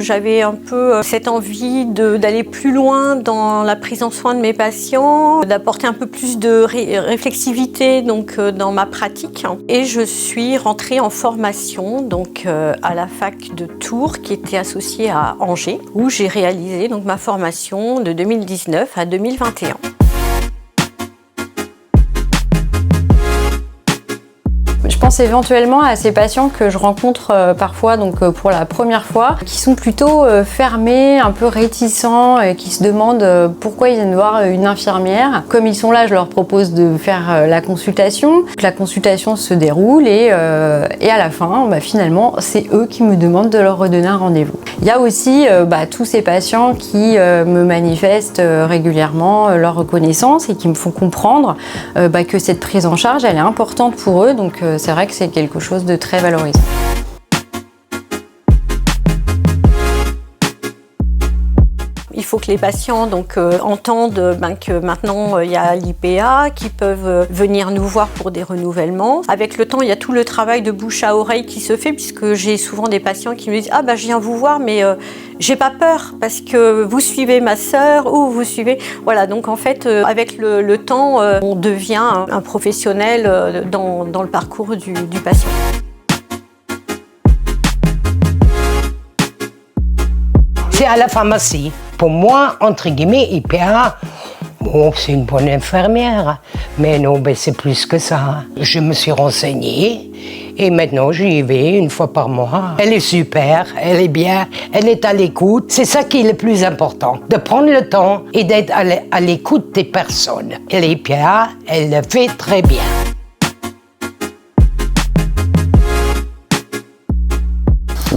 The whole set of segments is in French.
J'avais un peu cette envie d'aller plus loin dans la prise en soin de mes patients, d'apporter un peu plus de réflexivité donc, dans ma pratique. Et je suis rentrée en formation donc, à la fac de Tours qui était associée à Angers, où j'ai réalisé donc, ma formation de 2019 à 2021. Je pense éventuellement à ces patients que je rencontre parfois donc pour la première fois, qui sont plutôt fermés, un peu réticents, qui se demandent pourquoi ils viennent voir une infirmière. Comme ils sont là, je leur propose de faire la consultation. La consultation se déroule et à la fin, finalement, c'est eux qui me demandent de leur redonner un rendez-vous. Il y a aussi tous ces patients qui me manifestent régulièrement leur reconnaissance et qui me font comprendre que cette prise en charge, elle est importante pour eux. Donc c'est vrai que c'est quelque chose de très valorisant. Il faut que les patients donc, entendent que maintenant il y a l'IPA, qui peuvent venir nous voir pour des renouvellements. Avec le temps, il y a tout le travail de bouche à oreille qui se fait, puisque j'ai souvent des patients qui me disent « Ah je viens vous voir, mais j'ai pas peur parce que vous suivez ma sœur ou vous suivez… » Voilà, donc en fait, avec le temps, on devient un professionnel dans le parcours du patient. C'est à la pharmacie. Pour moi, entre guillemets, IPA, c'est une bonne infirmière. Mais non, c'est plus que ça. Je me suis renseignée et maintenant j'y vais une fois par mois. Elle est super, elle est bien, elle est à l'écoute. C'est ça qui est le plus important, de prendre le temps et d'être à l'écoute des personnes. Et l'IPA, elle le fait très bien.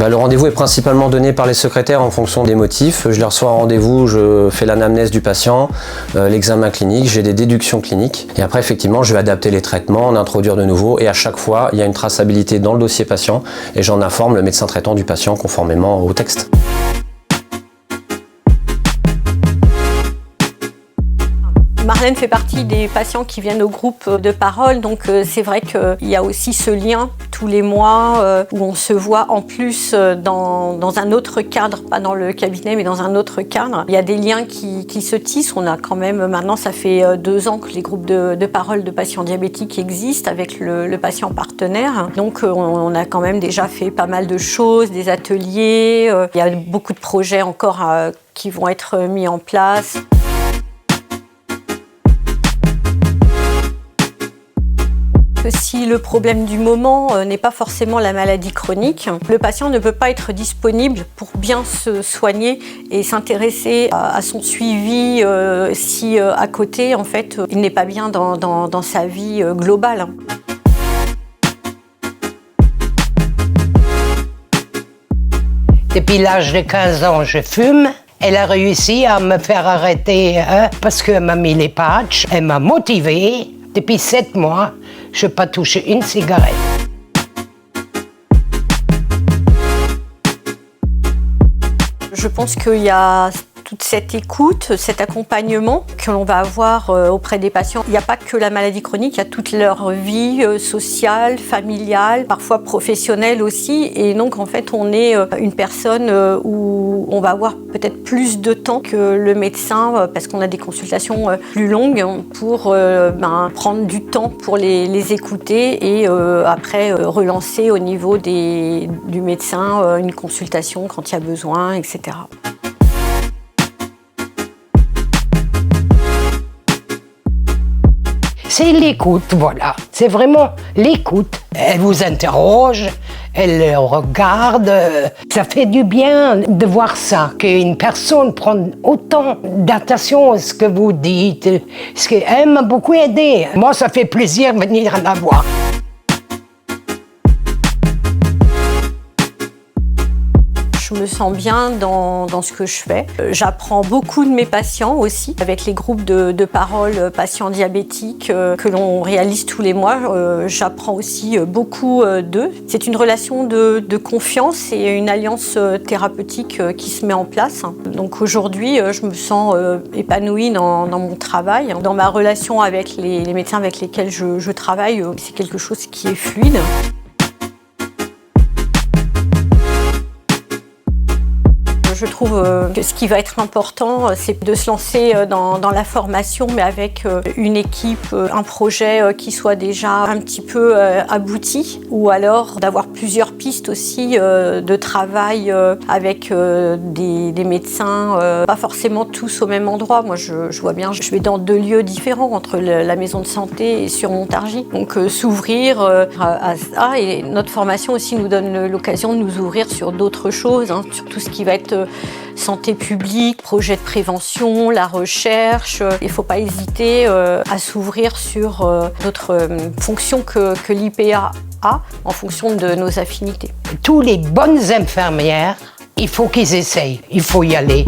Le rendez-vous est principalement donné par les secrétaires en fonction des motifs. Je les reçois en rendez-vous, je fais l'anamnèse du patient, l'examen clinique, j'ai des déductions cliniques. Et après, effectivement, je vais adapter les traitements, en introduire de nouveaux. Et à chaque fois, il y a une traçabilité dans le dossier patient et j'en informe le médecin traitant du patient conformément au texte. Marlène fait partie des patients qui viennent au groupe de parole, donc c'est vrai qu'il y a aussi ce lien tous les mois où on se voit en plus dans un autre cadre, pas dans le cabinet mais dans un autre cadre. Il y a des liens qui se tissent. On a quand même, maintenant ça fait 2 ans que les groupes de parole de patients diabétiques existent avec le patient partenaire. Donc on a quand même déjà fait pas mal de choses, des ateliers, il y a beaucoup de projets encore qui vont être mis en place. Si le problème du moment n'est pas forcément la maladie chronique, le patient ne peut pas être disponible pour bien se soigner et s'intéresser à son suivi si à côté, en fait, il n'est pas bien dans sa vie globale. Depuis l'âge de 15 ans, je fume. Elle a réussi à me faire arrêter parce qu'elle m'a mis les patchs. Elle m'a motivée. Depuis 7 mois, je n'ai pas touché une cigarette. Je pense qu'il y a toute cette écoute, cet accompagnement que l'on va avoir auprès des patients. Il n'y a pas que la maladie chronique, il y a toute leur vie sociale, familiale, parfois professionnelle aussi. Et donc, en fait, on est une personne où on va avoir peut-être plus de temps que le médecin parce qu'on a des consultations plus longues pour prendre du temps pour les écouter et après relancer au niveau du médecin une consultation quand il y a besoin, etc. C'est l'écoute, voilà. C'est vraiment l'écoute. Elle vous interroge, elle regarde. Ça fait du bien de voir ça, qu'une personne prend autant d'attention à ce que vous dites. Elle m'a beaucoup aidé. Moi, ça fait plaisir de venir la voir. Je me sens bien dans ce que je fais. J'apprends beaucoup de mes patients aussi, avec les groupes de parole patients diabétiques que l'on réalise tous les mois. J'apprends aussi beaucoup d'eux. C'est une relation de confiance et une alliance thérapeutique qui se met en place. Donc aujourd'hui, je me sens épanouie dans mon travail. Dans ma relation avec les médecins avec lesquels je travaille, c'est quelque chose qui est fluide. Je trouve que ce qui va être important, c'est de se lancer dans la formation, mais avec une équipe, un projet qui soit déjà un petit peu abouti, ou alors d'avoir plusieurs pistes aussi de travail avec des médecins, pas forcément tous au même endroit. Moi, je vois bien, je vais dans 2 lieux différents entre la maison de santé et sur Montargis. Donc s'ouvrir à ça, et notre formation aussi nous donne l'occasion de nous ouvrir sur d'autres choses, hein, sur tout ce qui va être santé publique, projet de prévention, la recherche. Il ne faut pas hésiter à s'ouvrir sur d'autres fonctions que l'IPA a en fonction de nos affinités. Tous les bonnes infirmières, il faut qu'ils essayent, il faut y aller.